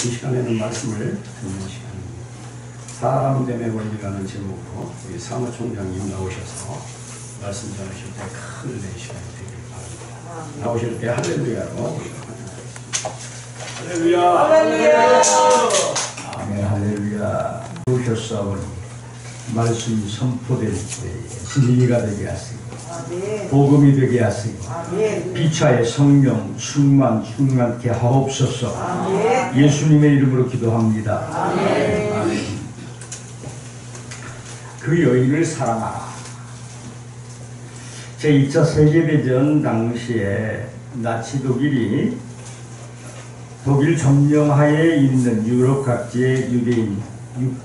이 시간에는 말씀을 듣는 시간입니다. 사람됨의 원리라는 제목으로 우리 사무총장님 나오셔서 말씀 전하실 때 큰 은혜의 시간이 되길 바랍니다. 나오실 때 할렐루야로 할렐루야 할렐루야 아멘 할렐루야 오셨사오니 말씀이 선포될 때에 진리가 되게 하시고 복음이 되게 하시고 비차의 성령 충만케 하옵소서. 예수님의 이름으로 기도합니다. 아멘. 그 여인을 사랑하라. 제2차 세계대전 당시에 나치 독일이 독일 점령하에 있는 유럽 각지의 유대인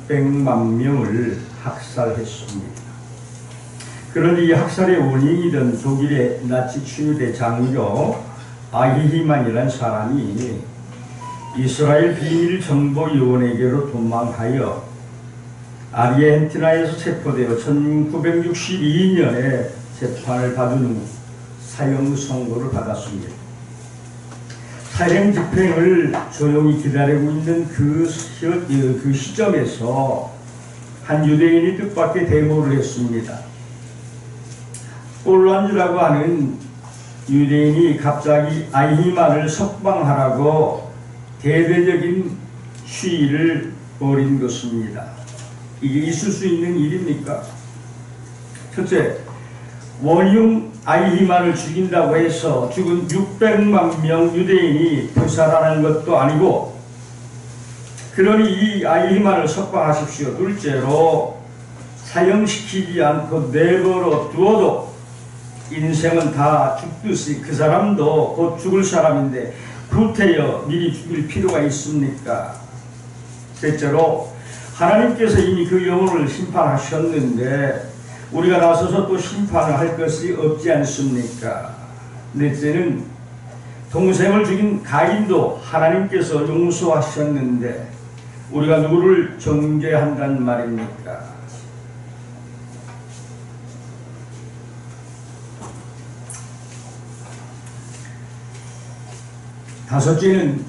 600만 명을 학살했습니다. 그런데 이 학살의 원인이 된 독일의 나치 추유대 장교 아히히만이라는 사람이 이스라엘 비밀정보요원에게로 도망하여 아르헨티나에서 체포되어 1962년에 재판을 받은 후 사형 선고를 받았습니다. 사형 집행을 조용히 기다리고 있는 그 시점에서 한 유대인이 뜻밖의 데모를 했습니다. 폴란드라고 하는 유대인이 갑자기 아히만을 석방하라고 대대적인 시위를 벌인 것입니다. 이게 있을 수 있는 일입니까? 첫째, 원흉 아히만을 죽인다고 해서 죽은 600만 명 유대인이 부살하는 것도 아니고, 그러니 이 아히만을 석방하십시오. 둘째로, 사형시키지 않고 내버려 두어도 인생은 다 죽듯이 그 사람도 곧 죽을 사람인데 구태여 미리 죽일 필요가 있습니까? 셋째로, 하나님께서 이미 그 영혼을 심판하셨는데 우리가 나서서 또 심판을 할 것이 없지 않습니까? 넷째는, 동생을 죽인 가인도 하나님께서 용서하셨는데 우리가 누구를 정죄한단 말입니까? 다섯째는,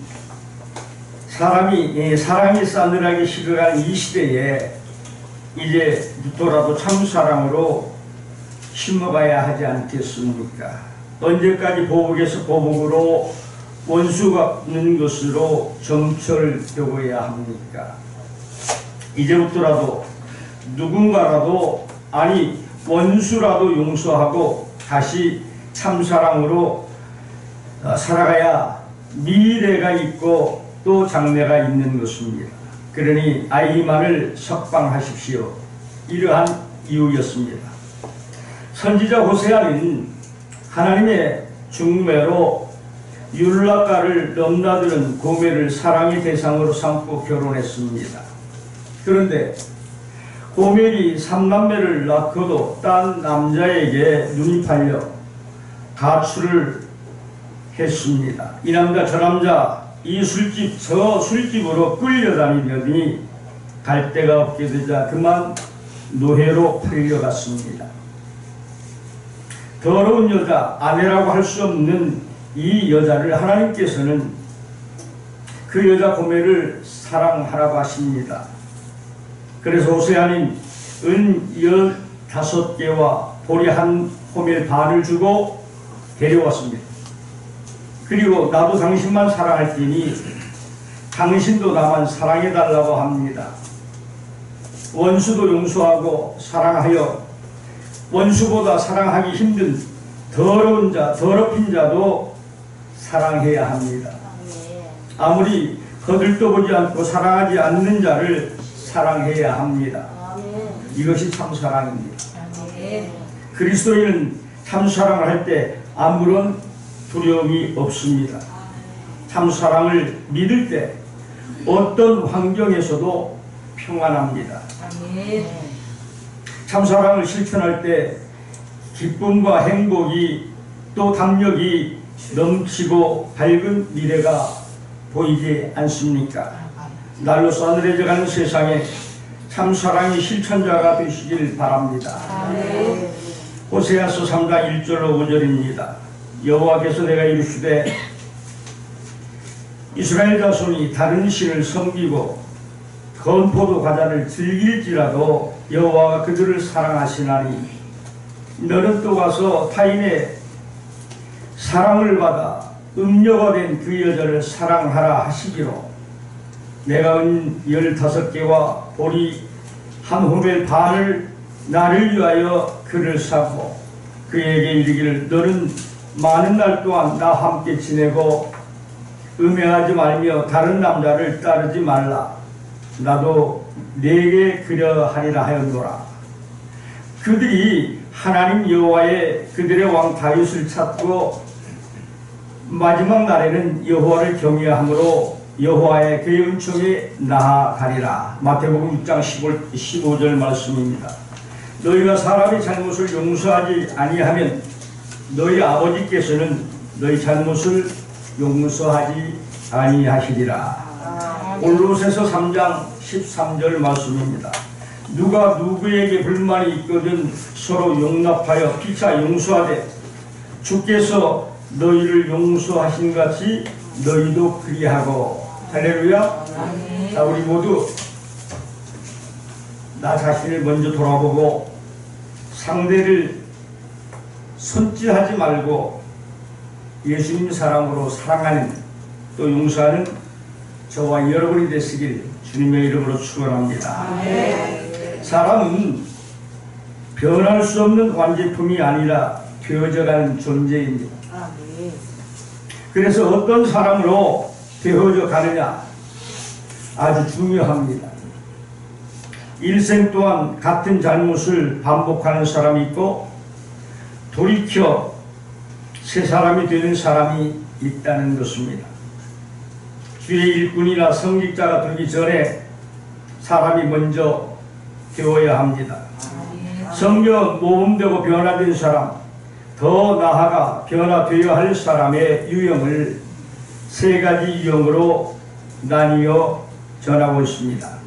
사랑이 싸늘하게 식어가는 이 시대에 이제부터라도 참사랑으로 심어가야 하지 않겠습니까? 언제까지 보복에서 보복으로 원수가 없는 것으로 정철되어야 합니까? 이제부터라도 누군가라도, 아니 원수라도 용서하고 다시 참사랑으로 살아가야 미래가 있고 또 장래가 있는 것입니다. 그러니 아히만을 석방하십시오. 이러한 이유였습니다. 선지자 호세아는 하나님의 중매로 율라가를 넘나드는 고멜을 사랑의 대상으로 삼고 결혼했습니다. 그런데 고멜이 3남매를 낳고도 딴 남자에게 눈이 팔려 가출을 했습니다. 이 남자 저 남자 이 술집 저 술집으로 끌려다니더니 갈 데가 없게 되자 그만 노예로 팔려갔습니다. 더러운 여자, 아내라고 할 수 없는 이 여자를 하나님께서는 그 여자 고멜을 사랑하라고 하십니다. 그래서 호세아는 은 15개와 보리 한 호멜 반을 주고 데려왔습니다. 그리고 나도 당신만 사랑할 테니 당신도 나만 사랑해달라고 합니다. 원수도 용서하고 사랑하여 원수보다 사랑하기 힘든 더러운 자, 더럽힌 자도 사랑해야 합니다. 아무리 거들떠보지 않고 사랑하지 않는 자를 사랑해야 합니다. 이것이 참사랑입니다. 그리스도인은 참사랑을 할 때 아무런 두려움이 없습니다. 참사랑을 믿을 때 어떤 환경에서도 평안합니다. 참사랑을 실천할 때 기쁨과 행복이 또 담력이 넘치고 밝은 미래가 보이지 않습니까? 날로 싸늘해져가는 세상에 참사랑의 실천자가 되시길 바랍니다. 호세아서 3장 1절로 5절입니다. 여호와께서 내가 이르시되 이스라엘 자손이 다른 신을 섬기고 건포도 과자를 즐길지라도 여호와가 그들을 사랑하시나니 너는 또 가서 타인의 사랑을 받아 음녀가 된 그 여자를 사랑하라 하시기로 내가 은 15개와 보리 한 호멜 반을 나를 위하여 그를 사고 그에게 이르기를 너는 많은 날 동안 나와 함께 지내고 음행하지 말며 다른 남자를 따르지 말라. 나도 네게 그려하리라 하였노라. 그들이 하나님 여호와의 그들의 왕 다윗을 찾고 마지막 날에는 여호와를 경외함으로 여호와의 그의 은총에 나아가리라. 마태복음 6장 15절 말씀입니다. 너희가 사람의 잘못을 용서하지 아니하면 너희 아버지께서는 너희 잘못을 용서하지 아니하시리라. 골로새서 3장 13절 말씀입니다. 누가 누구에게 불만이 있거든 서로 용납하여 피차 용서하되 주께서 너희를 용서하신 같이 너희도 그리하고. 할렐루야. 자, 우리 모두 나 자신을 먼저 돌아보고 상대를 손질하지 말고 예수님 사랑으로 사랑하는 또 용서하는 저와 여러분이 되시길 주님의 이름으로 축원합니다. 사람은 변할 수 없는 완제품이 아니라 되어져가는 존재입니다. 그래서 어떤 사람으로 되어져 가느냐 아주 중요합니다. 일생 동안 같은 잘못을 반복하는 사람이 있고 돌이켜 새 사람이 되는 사람이 있다는 것입니다. 주의 일꾼이나 성직자가 되기 전에 사람이 먼저 되어야 합니다. 성경 모험되고 변화된 사람, 더 나아가 변화되어야 할 사람의 유형을 세 가지 유형으로 나뉘어 전하고 있습니다.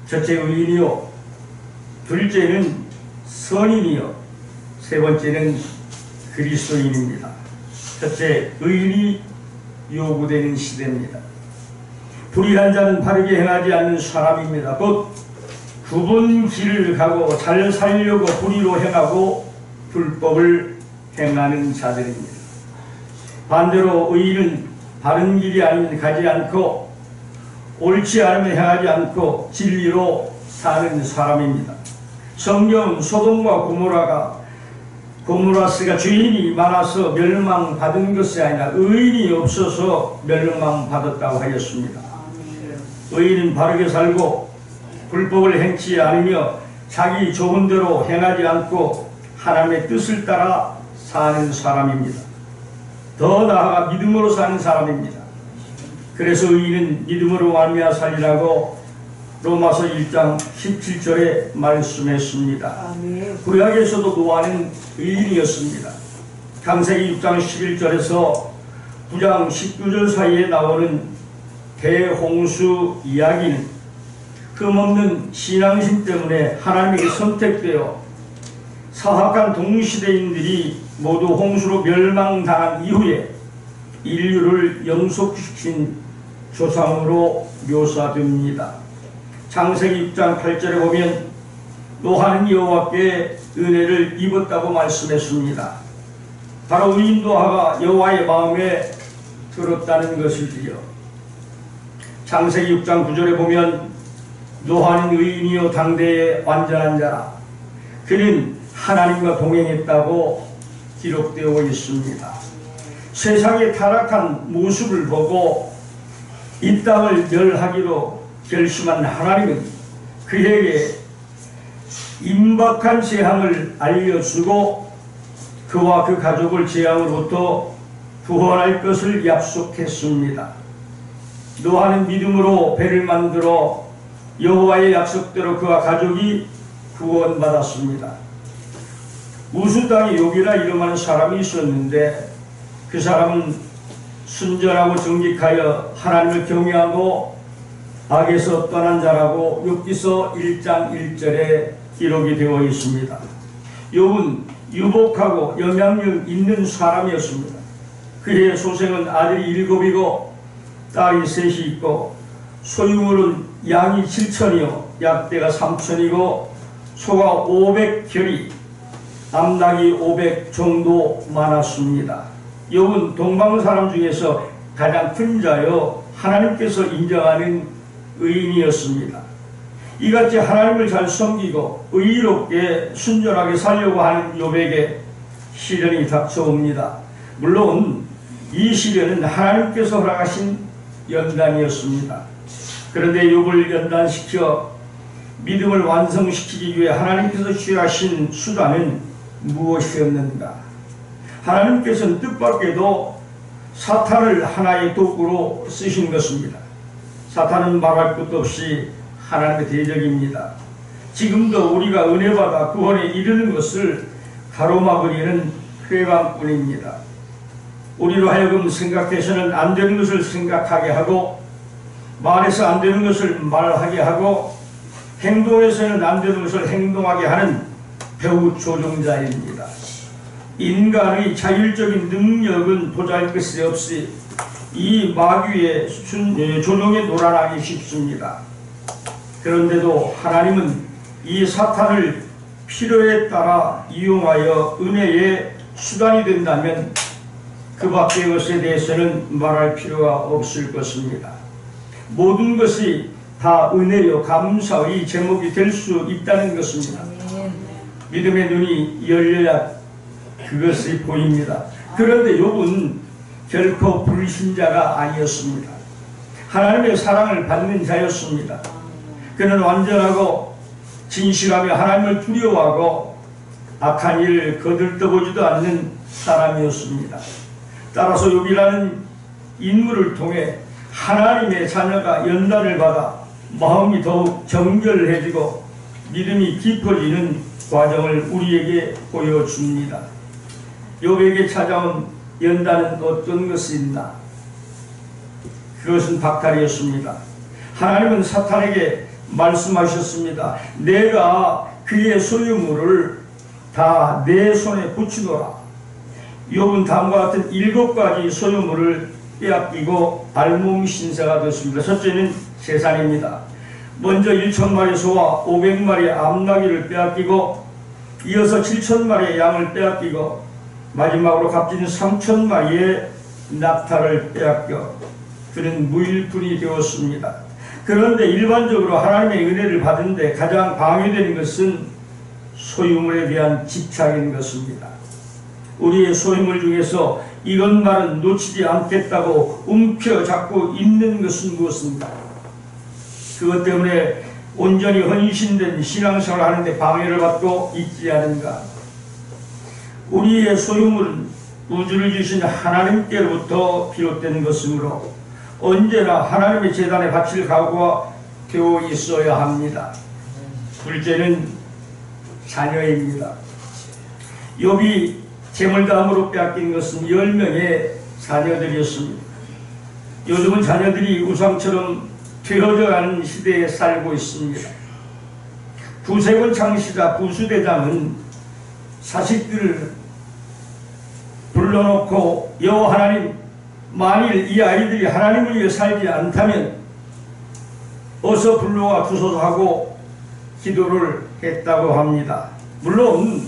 첫째 의인이요, 둘째는 선인이요, 세 번째는 그리스도인입니다. 첫째, 의인이 요구되는 시대입니다. 불의한 자는 바르게 행하지 않는 사람입니다. 곧 굽은 길을 가고 잘 살려고 불의로 행하고 불법을 행하는 자들입니다. 반대로 의인은 바른 길이 아니면 가지 않고 옳지 않으면 행하지 않고 진리로 사는 사람입니다. 성경은 소돔과 고모라스가 죄인이 많아서 멸망받은 것이 아니라 의인이 없어서 멸망받았다고 하였습니다. 의인은 바르게 살고 불법을 행치 않으며 자기 좋은 대로 행하지 않고 하나님의 뜻을 따라 사는 사람입니다. 더 나아가 믿음으로 사는 사람입니다. 그래서 의인은 믿음으로 말미암아 살리라고 로마서 1장 17절에 말씀했습니다. 구약에서도 노아는 의인이었습니다. 창세기 6장 11절에서 9장 19절 사이에 나오는 대홍수 이야기는 흠없는 신앙심 때문에 하나님에게 선택되어 사악한 동시대인들이 모두 홍수로 멸망당한 이후에 인류를 영속시킨 조상으로 묘사됩니다. 창세기 6장 8절에 보면 노아는 여호와께 은혜를 입었다고 말씀했습니다. 바로 의인 노아가 여호와의 마음에 들었다는 것이지요. 창세기 6장 9절에 보면 노아는 의인이요 당대의 완전한 자라. 그는 하나님과 동행했다고 기록되어 있습니다. 세상의 타락한 모습을 보고 이 땅을 멸하기로 결심한 하나님은 그에게 임박한 재앙을 알려주고 그와 그 가족을 재앙으로부터 구원할 것을 약속했습니다. 노아는 믿음으로 배를 만들어 여호와의 약속대로 그와 가족이 구원받았습니다. 우수 땅에 욥이라 이름하는 사람이 있었는데 그 사람은 순전하고 정직하여 하나님을 경외하고 악에서 떠난 자라고 욥기서 1장 1절에 기록이 되어 있습니다. 욥은 유복하고 영향력 있는 사람이었습니다. 그의 소생은 아들이 7이고 딸이 셋이 있고 소유물은 양이 7천이요 약대가 3천이고 소가 500결이 암낙이 500 정도 많았습니다. 욥은 동방 사람 중에서 가장 큰 자여 하나님께서 인정하는 의인이었습니다. 이같이 하나님을 잘 섬기고 의롭게 순전하게 살려고 하는 욥에게 시련이 닥쳐옵니다. 물론 이 시련은 하나님께서 허락하신 연단이었습니다. 그런데 욥을 연단시켜 믿음을 완성시키기 위해 하나님께서 취하신 수단은 무엇이었는가? 하나님께서는 뜻밖에도 사탄을 하나의 도구로 쓰신 것입니다. 사탄은 말할 것도 없이 하나님의 대적입니다. 지금도 우리가 은혜받아 구원에 이르는 것을 가로막으려는 회방꾼입니다. 우리로 하여금 생각해서는 안 되는 것을 생각하게 하고 말해서 안 되는 것을 말하게 하고 행동에서는 안 되는 것을 행동하게 하는 배후 조종자입니다. 인간의 자율적인 능력은 보잘것이 없이 이 마귀의 조종에 놀아나기 쉽습니다. 그런데도 하나님은 이 사탄을 필요에 따라 이용하여 은혜의 수단이 된다면 그 밖의 것에 대해서는 말할 필요가 없을 것입니다. 모든 것이 다 은혜요 감사의 제목이 될 수 있다는 것입니다. 믿음의 눈이 열려야 그것이 보입니다. 그런데 욥은 결코 불신자가 아니었습니다. 하나님의 사랑을 받는 자였습니다. 그는 완전하고 진실하며 하나님을 두려워하고 악한 일을 거들떠보지도 않는 사람이었습니다. 따라서 욥이라는 인물을 통해 하나님의 자녀가 연단을 받아 마음이 더욱 정결해지고 믿음이 깊어지는 과정을 우리에게 보여줍니다. 욥에게 찾아온 연단은 어떤 것이 있나? 그것은 박탈이었습니다. 하나님은 사탄에게 말씀하셨습니다. 내가 그의 소유물을 다 내 손에 붙이노라. 욥은 다음과 같은 7가지 소유물을 빼앗기고 알몸신세가 되었습니다. 첫째는 재산입니다. 먼저 1,000마리 소와 500마리 암나귀를 빼앗기고 이어서 7,000마리의 양을 빼앗기고 마지막으로 값진 3,000마리의 낙타를 빼앗겨 그는 무일푼이 되었습니다. 그런데 일반적으로 하나님의 은혜를 받는데 가장 방해되는 것은 소유물에 대한 집착인 것입니다. 우리의 소유물 중에서 이것만은 놓치지 않겠다고 움켜잡고 있는 것은 무엇입니까? 그것 때문에 온전히 헌신된 신앙생활을 하는데 방해를 받고 있지 않은가? 우리의 소유물은 우주를 주신 하나님께로부터 비롯된 것이므로 언제나 하나님의 제단에 바칠 각오가 되어 있어야 합니다. 둘째는 자녀입니다. 욥이 재물다함으로 빼앗긴 것은 10명의 자녀들이었습니다. 요즘은 자녀들이 우상처럼 되어져가는 시대에 살고 있습니다. 부세군 창시자 부수대장은 자식들을 불러놓고 여호와 하나님, 만일 이 아이들이 하나님을 위해 살지 않다면 어서 불러와 주소서 하고 기도를 했다고 합니다. 물론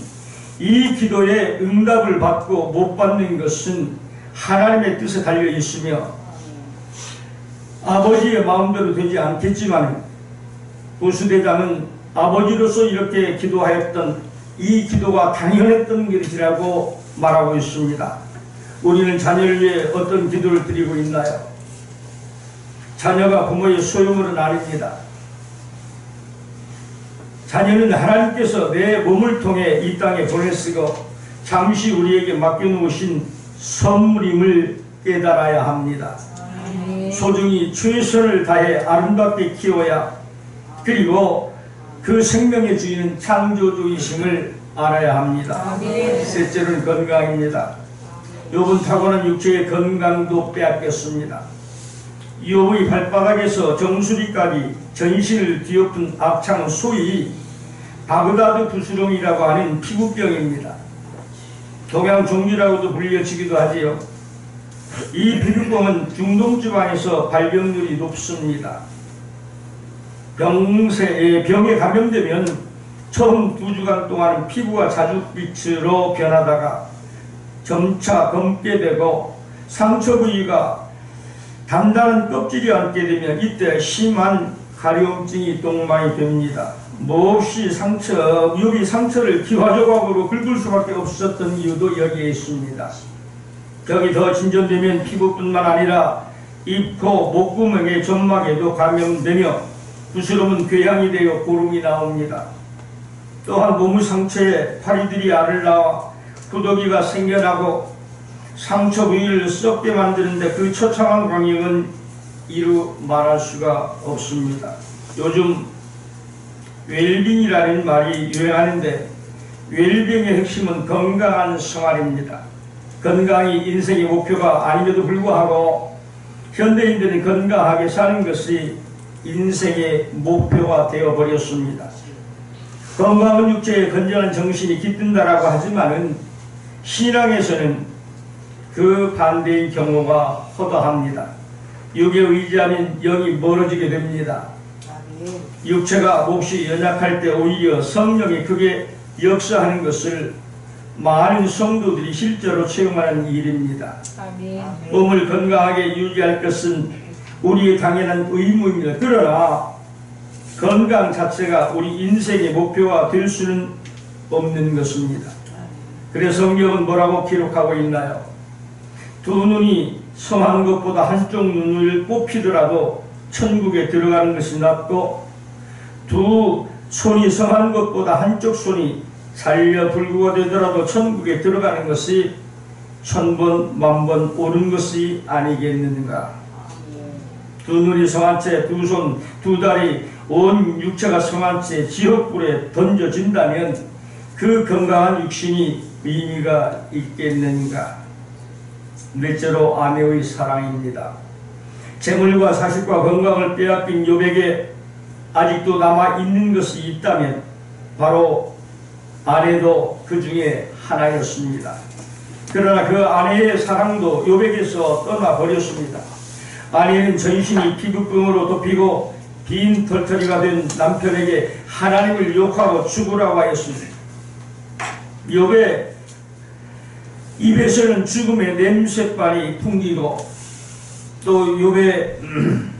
이 기도에 응답을 받고 못 받는 것은 하나님의 뜻에 달려 있으며 아버지의 마음대로 되지 않겠지만 부수대장은 아버지로서 이렇게 기도하였던 이 기도가 당연했던 것이라고 말하고 있습니다. 우리는 자녀를 위해 어떤 기도를 드리고 있나요? 자녀가 부모의 소유물은 아닙니다. 자녀는 하나님께서 내 몸을 통해 이 땅에 보내시고 잠시 우리에게 맡겨놓으신 선물임을 깨달아야 합니다. 소중히 최선을 다해 아름답게 키워야, 그리고 그 생명의 주인은 창조주이심을 알아야 합니다. 셋째는 건강입니다. 욥은 타고난 육체의 건강도 빼앗겼습니다. 욥의 발바닥에서 정수리까지 전신을 뒤엎은 악창은 소위 바그다드 부스럼이라고 하는 피부병입니다. 동양 종리라고도 불려지기도 하지요. 이 피부병은 중동 지방에서 발병률이 높습니다. 병에 감염되면 처음 2주간 동안 피부가 자줏빛으로 변하다가 점차 검게 되고 상처 부위가 단단한 껍질이 앉게 되면 이때 심한 가려움증이 동반이 됩니다. 몹시 묘비 상처를 기화조각으로 긁을 수밖에 없었던 이유도 여기에 있습니다. 격이 더 진전되면 피부뿐만 아니라 입, 코, 목구멍의 점막에도 감염되며 부스럼은 궤양이 되어 고름이 나옵니다. 또한 몸의 상처에 파리들이 알을 낳아 후더기가 생겨나고 상처 부위를 썩게 만드는데 그 처참한 광경은 이루 말할 수가 없습니다. 요즘 웰빙이라는 말이 유행하는데 웰빙의 핵심은 건강한 생활입니다. 건강이 인생의 목표가 아님에도 불구하고 현대인들은 건강하게 사는 것이 인생의 목표가 되어버렸습니다. 건강한 육체에 건전한 정신이 깃든다라고 하지만은 신앙에서는 그 반대의 경우가 허다합니다. 육에 의지하면 영이 멀어지게 됩니다. 육체가 몹시 연약할 때 오히려 성령이 크게 역사하는 것을 많은 성도들이 실제로 체험하는 일입니다. 몸을 건강하게 유지할 것은 우리의 당연한 의무입니다. 그러나 건강 자체가 우리 인생의 목표가 될 수는 없는 것입니다. 그래서 성경은 뭐라고 기록하고 있나요? 두 눈이 성한 것보다 한쪽 눈을 뽑히더라도 천국에 들어가는 것이 낫고 두 손이 성한 것보다 한쪽 손이 살려 불구가 되더라도 천국에 들어가는 것이 1000번 만번 옳은 것이 아니겠는가. 두 눈이 성한 채 두 손, 두 다리, 온 육체가 성한 채 지옥불에 던져진다면 그 건강한 육신이 의미가 있겠는가. 넷째로 아내의 사랑입니다. 재물과 사식과 건강을 빼앗긴 욥에게 아직도 남아있는 것이 있다면 바로 아내도 그 중에 하나였습니다. 그러나 그 아내의 사랑도 욥에게서 떠나버렸습니다. 아내는 전신이 피부병으로 덮이고 빈 털터리가 된 남편에게 하나님을 욕하고 죽으라고 하였습니다. 욥의 입에서는 죽음의 냄새빨이 풍기고 또 욥의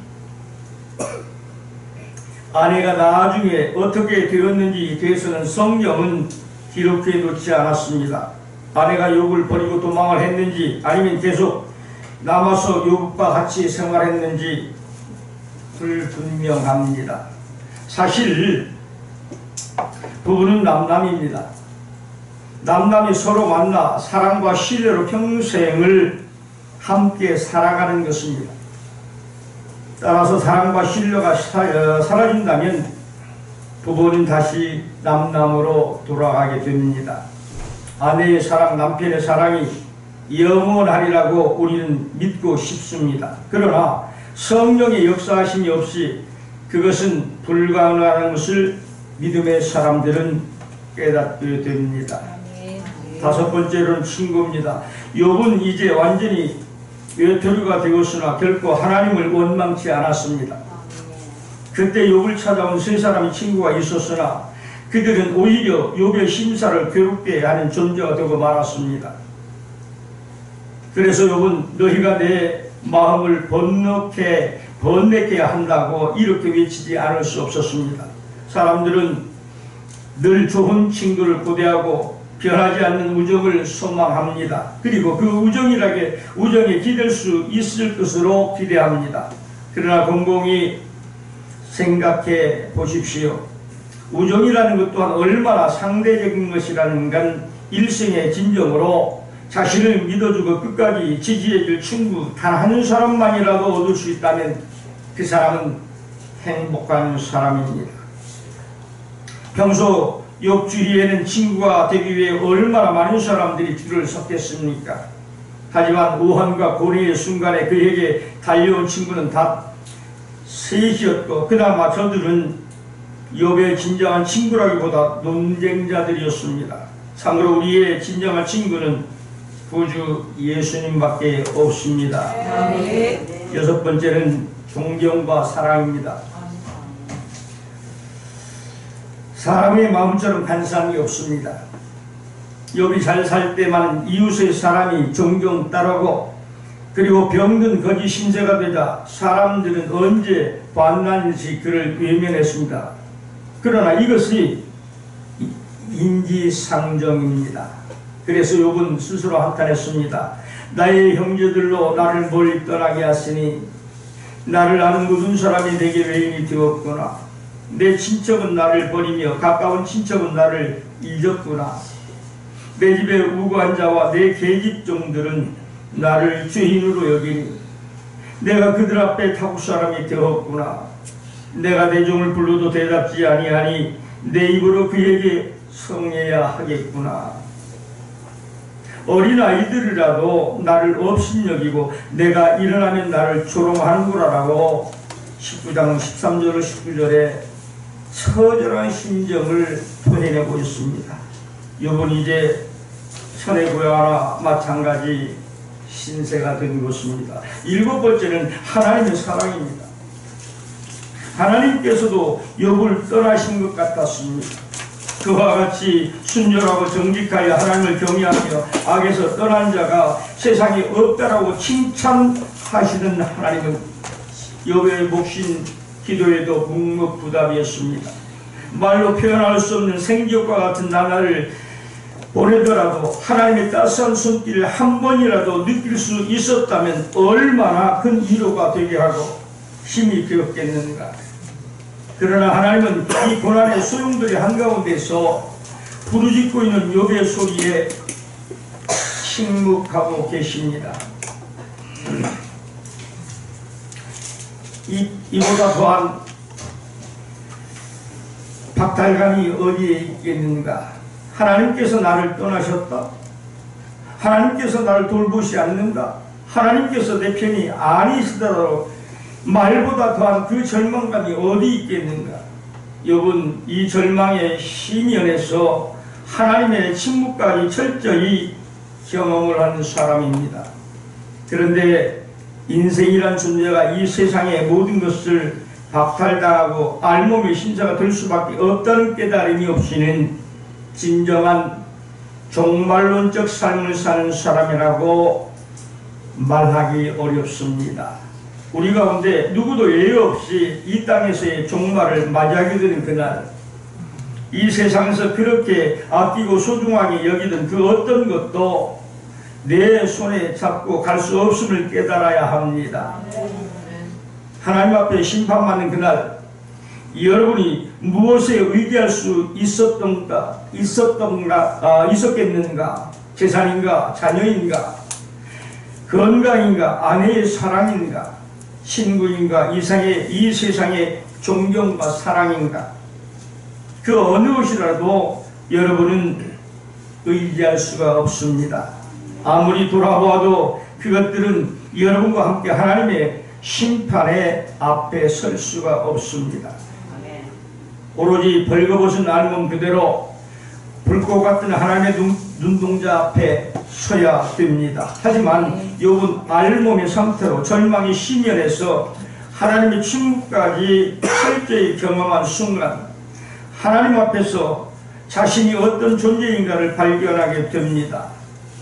아내가 나중에 어떻게 되었는지에 대해서는 성경은 기록해 놓지 않았습니다. 아내가 욥을 버리고 도망을 했는지 아니면 계속 남아서 욥과 같이 생활했는지 불분명합니다. 사실 부부는 남남입니다. 남남이 서로 만나 사랑과 신뢰로 평생을 함께 살아가는 것입니다. 따라서 사랑과 신뢰가 사라진다면 부부는 다시 남남으로 돌아가게 됩니다. 아내의 사랑, 남편의 사랑이 영원하리라고 우리는 믿고 싶습니다. 그러나 성령의 역사하심이 없이 그것은 불가능한 것을 믿음의 사람들은 깨닫게 됩니다. 다섯 번째로는 친구입니다. 욥은 이제 완전히 외톨이가 되었으나 결코 하나님을 원망치 않았습니다. 그때 욥을 찾아온 세 사람의 친구가 있었으나 그들은 오히려 욥의 심사를 괴롭게 하는 존재가 되고 말았습니다. 그래서 욥은 너희가 내 마음을 번뇌케 한다고 이렇게 외치지 않을 수 없었습니다. 사람들은 늘 좋은 친구를 고대하고 변하지 않는 우정을 소망합니다. 그리고 그 우정에 기댈 수 있을 것으로 기대합니다. 그러나 곰곰이 생각해 보십시오. 우정이라는 것 또한 얼마나 상대적인 것이라는 건 일생의 진정으로 자신을 믿어주고 끝까지 지지해줄 친구 단 한 사람만이라도 얻을 수 있다면 그 사람은 행복한 사람입니다. 평소 욥 주위에는 친구가 되기 위해 얼마나 많은 사람들이 줄을 섰겠습니까? 하지만 우환과 고뇌의 순간에 그에게 달려온 친구는 다 셋이었고 그나마 저들은 욥의 진정한 친구라기보다 논쟁자들이었습니다. 참으로 우리의 진정한 친구는 구주 예수님밖에 없습니다. 아멘. 여섯 번째는 존경과 사랑입니다. 사람의 마음처럼 간사함이 없습니다. 욥이 잘 살 때만 이웃의 사람이 존경 따르고, 그리고 병든 거짓 신세가 되자 사람들은 언제 반란일지 그를 외면했습니다. 그러나 이것이 인지상정입니다. 그래서 욥은 스스로 한탄했습니다. 나의 형제들로 나를 멀리 떠나게 하시니 나를 아는 모든 사람이 내게 외인이 되었구나. 내 친척은 나를 버리며 가까운 친척은 나를 잊었구나. 내 집에 우고한 자와 내 계집종들은 나를 죄인으로 여기니 내가 그들 앞에 타국 사람이 되었구나. 내가 내 종을 불러도 대답지 아니하니 내 입으로 그에게 성해야 하겠구나. 어린아이들이라도 나를 업신여기고 내가 일어나면 나를 조롱하는구라라고 19장 13절 19절에 처절한 심정을 표현하고 있습니다. 욥은 이제 천의 고향하나 마찬가지 신세가 된 것입니다. 일곱 번째는 하나님의 사랑입니다. 하나님께서도 욥을 떠나신 것 같았습니다. 그와 같이 순결하고 정직하여 하나님을 경외하며 악에서 떠난 자가 세상에 없다라고 칭찬하시는 하나님은 욥의 목신 기도에도 묵묵부답이었습니다. 말로 표현할 수 없는 생기옥과 같은 나날을 보내더라도 하나님의 따스한 손길을 한 번이라도 느낄 수 있었다면 얼마나 큰 위로가 되게 하고 힘이 되었겠는가. 그러나 하나님은 이 고난의 소용돌이 한가운데서 부르짖고 있는 욥의 소리에 침묵하고 계십니다. 이보다 더한 박탈감이 어디에 있겠는가. 하나님께서 나를 떠나셨다. 하나님께서 나를 돌보시 않는다. 하나님께서 내 편이 아니시더라도 말보다 더한 그 절망감이 어디 있겠는가. 욥은 이 절망의 심연에서 하나님의 침묵까지 철저히 경험을 하는 사람입니다. 그런데 인생이란 존재가 이 세상의 모든 것을 박탈당하고 알몸의 신자가 될 수밖에 없다는 깨달음이 없이는 진정한 종말론적 삶을 사는 사람이라고 말하기 어렵습니다. 우리 가운데 누구도 예외 없이 이 땅에서의 종말을 맞이하게 되는 그날, 이 세상에서 그렇게 아끼고 소중하게 여기던 그 어떤 것도 내 손에 잡고 갈 수 없음을 깨달아야 합니다. 하나님 앞에 심판받는 그날, 여러분이 무엇에 의지할 수 있었겠는가? 재산인가? 자녀인가? 건강인가? 아내의 사랑인가? 친구인가? 이 세상의 존경과 사랑인가? 그 어느 것이라도 여러분은 의지할 수가 없습니다. 아무리 돌아보아도 그것들은 여러분과 함께 하나님의 심판의 앞에 설 수가 없습니다. 오로지 벌거벗은 알몸 그대로 불꽃 같은 하나님의 눈동자 앞에 서야 됩니다. 하지만 욥은 알몸의 상태로 절망의 심연에서 하나님의 침묵까지 철저히 경험한 순간 하나님 앞에서 자신이 어떤 존재인가를 발견하게 됩니다.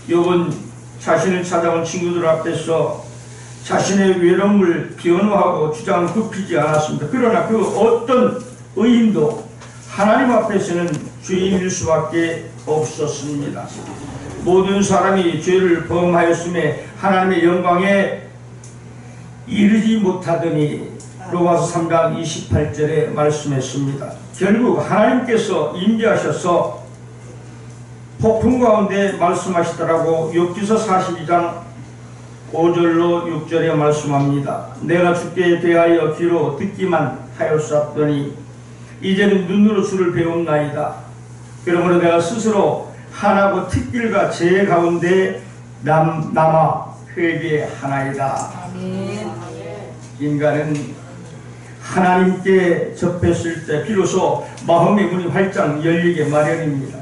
욥은 자신을 찾아온 친구들 앞에서 자신의 외로움을 변호하고 주장을 굽히지 않았습니다. 그러나 그 어떤 의인도 하나님 앞에서는 죄인일 수밖에 없었습니다. 모든 사람이 죄를 범하였음에 하나님의 영광에 이르지 못하더니 로마서 3장 28절에 말씀했습니다. 결국 하나님께서 임재하셔서 폭풍 가운데 말씀하시더라고 욥기서 42장 5절로 6절에 말씀합니다. 내가 주께 대하여 귀로 듣기만 하였었더니 이제는 눈으로 주를 배웠나이다. 그러므로 내가 스스로 하나고 특길과 제 가운데 남아 회개하나이다. 인간은 하나님께 접했을 때 비로소 마음의 문이 활짝 열리게 마련입니다.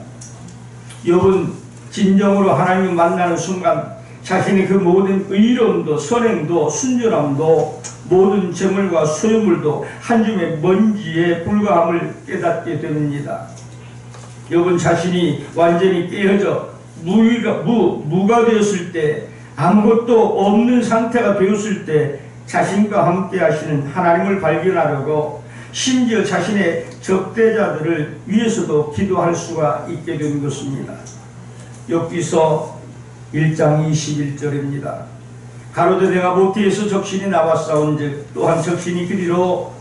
욥은 진정으로 하나님을 만나는 순간 자신의 그 모든 의로움도 선행도 순전함도 모든 재물과 소유물도 한 줌의 먼지에 불과함을 깨닫게 됩니다. 여러분 자신이 완전히 깨어져 무가 되었을 때, 아무것도 없는 상태가 되었을 때 자신과 함께 하시는 하나님을 발견하려고 심지어 자신의 적대자들을 위해서도 기도할 수가 있게 된 것입니다. 욥기서 1장 21절입니다. 가로되 내가 모태에서 적신이 나와 싸운즉 또한 적신이 그리로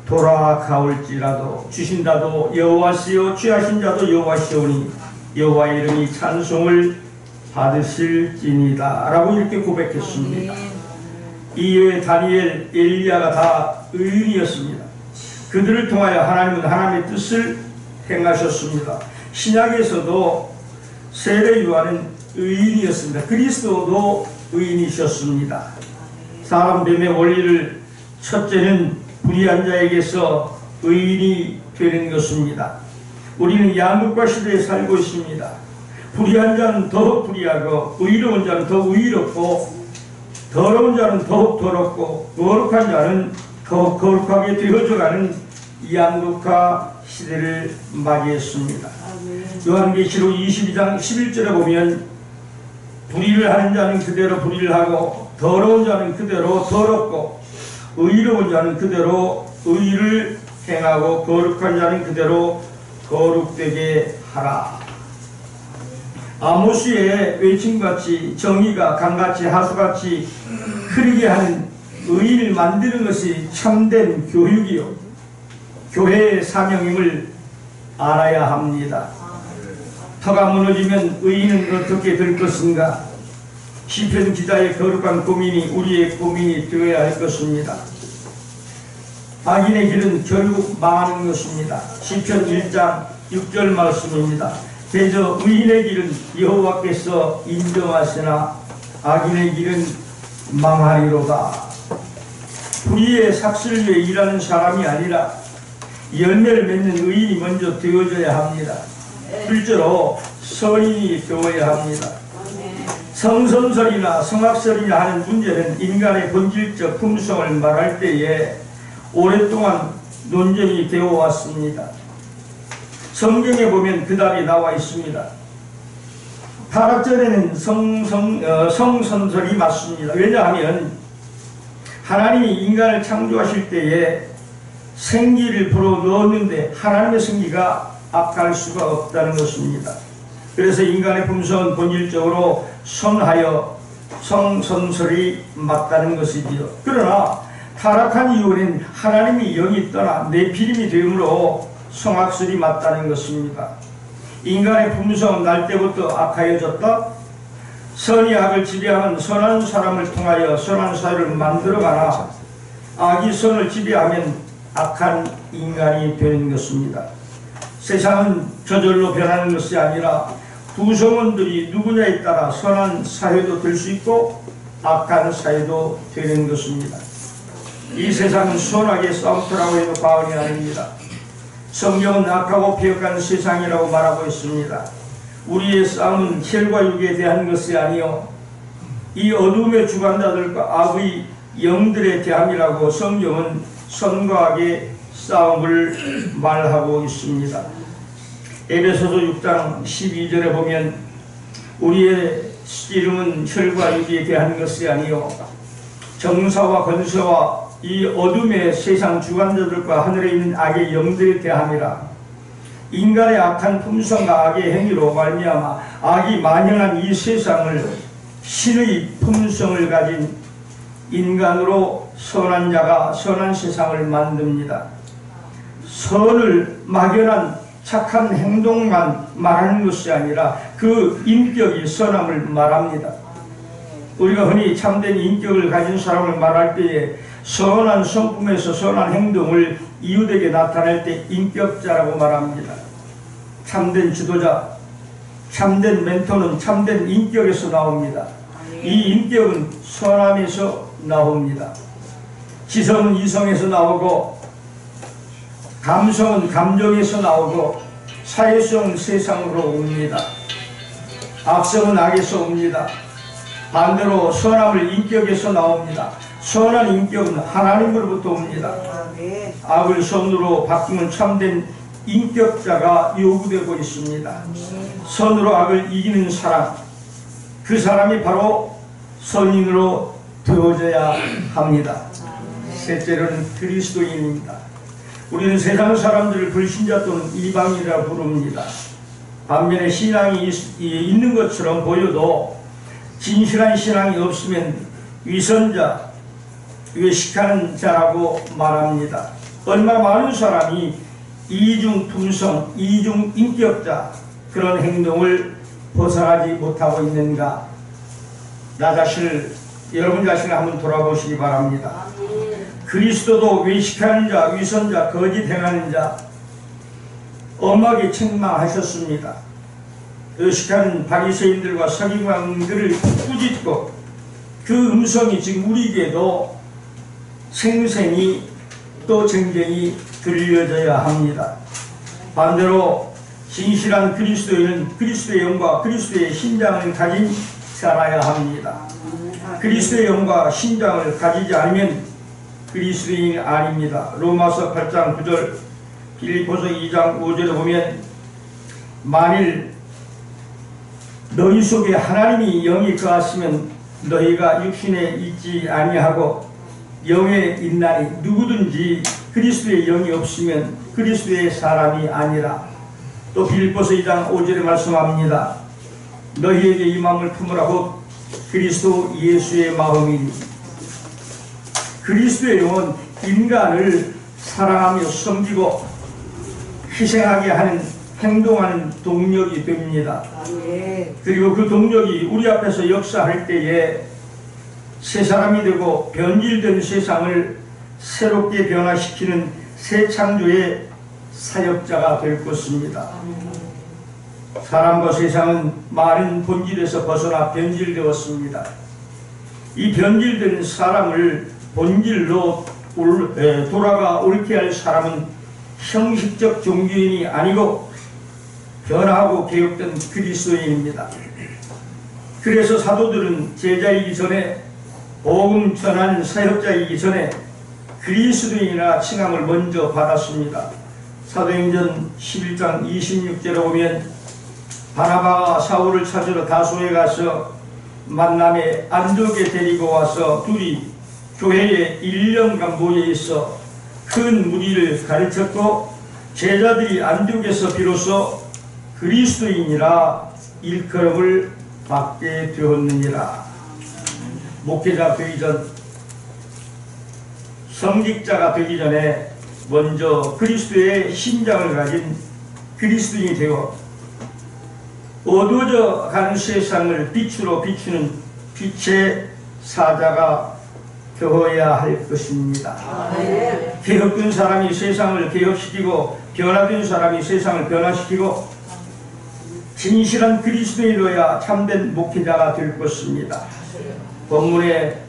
돌아가올지라도 주신다도 여호와시요 취하신 자도 여호와시오니 여호와의 이름이 찬송을 받으실지니다 라고 이렇게 고백했습니다. 이외에 다니엘, 엘리야가 다 의인이었습니다. 그들을 통하여 하나님은 하나님의 뜻을 행하셨습니다. 신약에서도 세례 요한은 의인이었습니다. 그리스도도 의인이셨습니다. 사람 됨의 원리를 첫째는 불의한 자에게서 의인이 되는 것입니다. 우리는 양극화 시대에 살고 있습니다. 불의한 자는 더욱 불의하고 의로운 자는 더욱 의롭고 더러운 자는 더욱 더럽고 거룩한 자는 더욱 거룩하게 되어져가는 양극화 시대를 맞이했습니다. 요한계시록 22장 11절에 보면 불의를 하는 자는 그대로 불의를 하고 더러운 자는 그대로 더럽고 의로운 자는 그대로 의를 행하고 거룩한 자는 그대로 거룩되게 하라. 아모스의 외침같이 정의가 강같이 하수같이 흐르게 하는 의인을 만드는 것이 참된 교육이요 교회의 사명임을 알아야 합니다. 터가 무너지면 의인은 어떻게 될 것인가? 시편 기자의 거룩한 고민이 우리의 고민이 되어야 할 것입니다. 악인의 길은 결국 망하는 것입니다. 시편 1장 6절 말씀입니다. 대저 의인의 길은 여호와께서 인정하시나 악인의 길은 망하리로다. 불의의 삭슬 위에 일하는 사람이 아니라 열매를 맺는 의인이 먼저 되어져야 합니다. 둘째로 선인이 되어야 합니다. 성선설이나 성악설이나 하는 문제는 인간의 본질적 품성을 말할 때에 오랫동안 논쟁이 되어 왔습니다. 성경에 보면 그 답이 나와 있습니다. 타락 전에는 성선설이 맞습니다. 왜냐하면 하나님이 인간을 창조하실 때에 생기를 불어 넣었는데 하나님의 생기가 악할 수가 없다는 것입니다. 그래서 인간의 품성은 본질적으로 선하여 성선설이 맞다는 것이지요. 그러나 타락한 이후에는 하나님이 영이 떠나 네피림이 되므로 성악설이 맞다는 것입니다. 인간의 품성은 날 때부터 악하여졌다. 선이 악을 지배하면 선한 사람을 통하여 선한 사회를 만들어가나 악이 선을 지배하면 악한 인간이 되는 것입니다. 세상은 저절로 변하는 것이 아니라 구성원들이 누구냐에 따라 선한 사회도 될 수 있고 악한 사회도 되는 것입니다. 이 세상은 선악의 싸움터라고 해도 과언이 아닙니다. 성경은 악하고 폐역한 세상이라고 말하고 있습니다. 우리의 싸움은 혈과 육에 대한 것이 아니요 이 어둠의 주관자들과 악의 영들에 대함이라고 성경은 선과 악의 싸움을 말하고 있습니다. 에베소서 6장 12절에 보면 우리의 씨름은 혈과 육에 대한 것이 아니요 정사와 권세와 이 어둠의 세상 주관자들과 하늘에 있는 악의 영들에 대함이라. 인간의 악한 품성과 악의 행위로 말미암아 악이 만연한 이 세상을 신의 품성을 가진 인간으로 선한 자가 선한 세상을 만듭니다. 선을 막연한 착한 행동만 말하는 것이 아니라 그 인격이 선함을 말합니다. 우리가 흔히 참된 인격을 가진 사람을 말할 때에 선한 성품에서 선한 행동을 이웃에게 나타낼 때 인격자라고 말합니다. 참된 지도자, 참된 멘토는 참된 인격에서 나옵니다. 이 인격은 선함에서 나옵니다. 지성은 이성에서 나오고 감성은 감정에서 나오고 사회성은 세상으로 옵니다. 악성은 악에서 옵니다. 반대로 선함을 인격에서 나옵니다. 선한 인격은 하나님으로부터 옵니다. 악을 선으로 바꾸면 참된 인격자가 요구되고 있습니다. 선으로 악을 이기는 사람, 그 사람이 바로 선인으로 되어져야 합니다. 셋째로는 그리스도인입니다. 우리는 세상 사람들을 불신자 또는 이방인이라 부릅니다. 반면에 신앙이 있는 것처럼 보여도 진실한 신앙이 없으면 위선자, 외식하는 자라고 말합니다. 얼마나 많은 사람이 이중 품성, 이중 인격자 그런 행동을 벗어나지 못하고 있는가? 나 자신을, 여러분 자신을 한번 돌아보시기 바랍니다. 그리스도도 외식하는 자, 위선자, 거짓 행하는 자 엄하게 책망하셨습니다. 외식하는 바리새인들과 서기관들을 꾸짖고 그 음성이 지금 우리에게도 생생히 또 정정히 들려져야 합니다. 반대로 진실한 그리스도인은 그리스도의 영과 그리스도의 신장을 가진 살아야 합니다. 그리스도의 영과 신장을 가지지 않으면 그리스도인이 아닙니다. 로마서 8장 9절, 빌립보서 2장 5절에 보면 만일 너희 속에 하나님이 영이 거하시면 너희가 육신에 있지 아니하고 영에 있나니 누구든지 그리스도의 영이 없으면 그리스도의 사람이 아니라. 또 빌립보서 2장 5절에 말씀합니다. 너희에게 이 마음을 품으라 곧 그리스도 예수의 마음이니. 그리스도의 영은 인간을 사랑하며 섬기고 희생하게 하는 행동하는 동력이 됩니다. 그리고 그 동력이 우리 앞에서 역사할 때에 새 사람이 되고 변질된 세상을 새롭게 변화시키는 새 창조의 사역자가 될 것입니다. 사람과 세상은 많은 본질에서 벗어나 변질되었습니다. 이 변질된 사람을 본질로 돌아가 옳게 할 사람은 형식적 종교인이 아니고 변화하고 개혁된 그리스도인입니다. 그래서 사도들은 제자이기 전에, 복음 전하는 사역자이기 전에 그리스도인이라 칭함을 먼저 받았습니다. 사도행전 11장 26절에 보면 바나바가 사울을 찾으러 다소에 가서 만남에 안디옥에 데리고 와서 둘이 교회에 1년간 모여 있어 큰 무리를 가르쳤고 제자들이 안디옥에서 비로소 그리스도인이라 일컬음을 받게 되었느니라. 목회자 되기 전, 성직자가 되기 전에 먼저 그리스도의 신장을 가진 그리스도인이 되어 어두워져 가는 세상을 빛으로 비추는 빛의 사자가 되어야 할 것입니다. 개혁된 사람이 세상을 개혁시키고 변화된 사람이 세상을 변화시키고 진실한 그리스도인이어야 참된 목회자가 될 것입니다. 본문에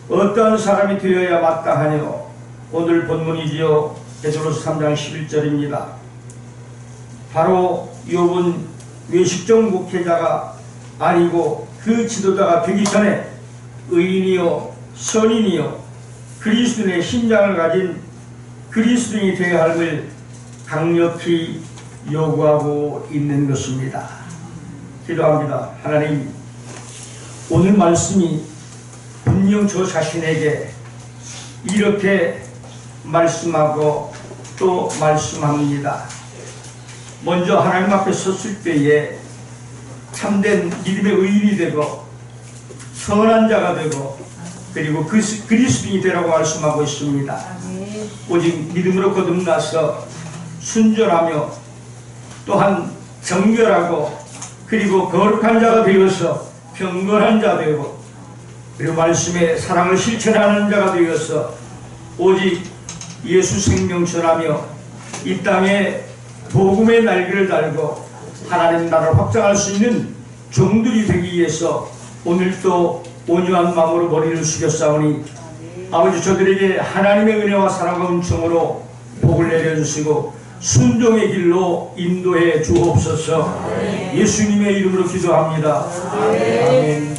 어떠한 사람이 되어야 마땅하뇨? 오늘 본문이지요. 베드로서 3장 11절입니다. 바로 욥은 외식적 목회자가 아니고 그 지도자가 되기 전에 의인이요 선인이요 그리스도인의 신장을 가진 그리스도인이 되어야 함을 강력히 요구하고 있는 것입니다. 기도합니다. 하나님, 오늘 말씀이 분명 저 자신에게 이렇게 말씀하고 또 말씀합니다. 먼저 하나님 앞에 섰을 때에 참된 믿음의 의인이 되고 선한 자가 되고 그리고 그리스도인이 되라고 말씀하고 있습니다. 오직 믿음으로 거듭나서 순전하며 또한 정결하고 그리고 거룩한 자가 되어서 경건한 자 되고 그리고 말씀의 사랑을 실천하는 자가 되어서 오직 예수 생명 전하며 이 땅에 복음의 날개를 달고 하나님 나라를 확장할 수 있는 종들이 되기 위해서 오늘도 온유한 마음으로 머리를 숙였사오니 아버지 저들에게 하나님의 은혜와 사랑과 은총으로 복을 내려주시고 순종의 길로 인도해 주옵소서. 예수님의 이름으로 기도합니다. 아멘.